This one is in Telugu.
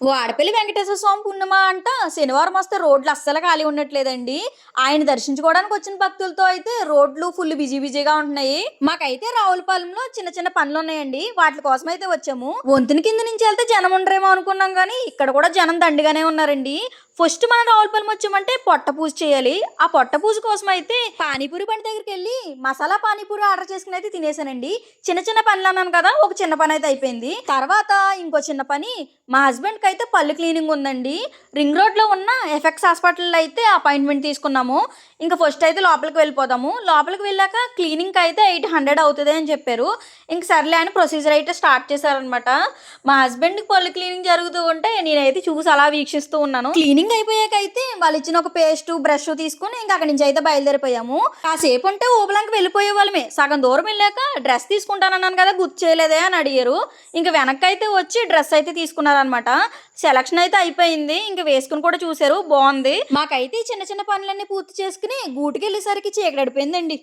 వాడపల్లి వెంకటేశ్వర స్వామి పుణ్యమా అంట శనివారం వస్తే రోడ్లు అస్సలు ఖాళీ ఉండట్లేదండి. ఆయన దర్శించుకోవడానికి వచ్చిన భక్తులతో అయితే రోడ్లు ఫుల్ బిజీ బిజీగా ఉంటున్నాయి. మాకైతే రావులపాలెంలో చిన్న చిన్న పనులు ఉన్నాయండి. వాటి కోసం అయితే వచ్చాము. వంతుని కింద నుంచి వెళ్తే జనం ఉండరేమో అనుకున్నాం కానీ ఇక్కడ కూడా జనం దండిగానే ఉన్నారండి. ఫస్ట్ మనం రావులపాలెం వచ్చామంటే పొట్ట పూజ చేయాలి. ఆ పొట్ట పూజ కోసం అయితే పానీపూరి బండి దగ్గరికి వెళ్ళి మసాలా పానీపూరి ఆర్డర్ చేసుకుని అయితే తినేసానండి. చిన్న చిన్న పనులు అన్నాను కదా, ఒక చిన్న పని అయితే అయిపోయింది. తర్వాత ఇంకో చిన్న పని, మా హస్బెండ్కి అయితే పళ్ళు క్లీనింగ్ ఉందండి. రింగ్ రోడ్లో ఉన్న ఎఫెక్ట్స్ హాస్పిటల్లో అయితే అపాయింట్మెంట్ తీసుకున్నాము. ఇంకా ఫస్ట్ అయితే లోపలికి వెళ్ళిపోదాము. లోపలికి వెళ్ళాక క్లీనింగ్కి అయితే 800 అవుతుంది అని చెప్పారు. ఇంక సర్లే అని ప్రొసీజర్ అయితే స్టార్ట్ చేశారనమాట. మా హస్బెండ్కి పళ్ళు క్లీనింగ్ జరుగుతూ ఉంటే నేనైతే చూసి అలా వీక్షిస్తూ ఉన్నాను. క్లీనింగ్ అయిపోయాక అయితే వాళ్ళు ఇచ్చిన ఒక పేస్ట్ బ్రష్ తీసుకుని ఇంకా అక్కడి నుంచి అయితే బయలుదేరిపోయాము. కాసేపు ఉంటే ఓబలాంకి వెళ్ళిపోయే వాళ్ళమే. సగం దూరం వెళ్ళాక డ్రెస్ తీసుకుంటానన్నాను కదా, గుర్తు చేయలేదే అని అడిగారు. ఇంకా వెనక్కి అయితే వచ్చి డ్రెస్ అయితే తీసుకున్నారనమాట. సెలక్షన్ అయితే అయిపోయింది. ఇంకా వేసుకుని కూడా చూసారు, బాగుంది. మాకైతే చిన్న చిన్న పనులన్నీ పూర్తి చేసుకుని గూటికి వెళ్ళేసరికి చీకటి పడిపోయిందండి.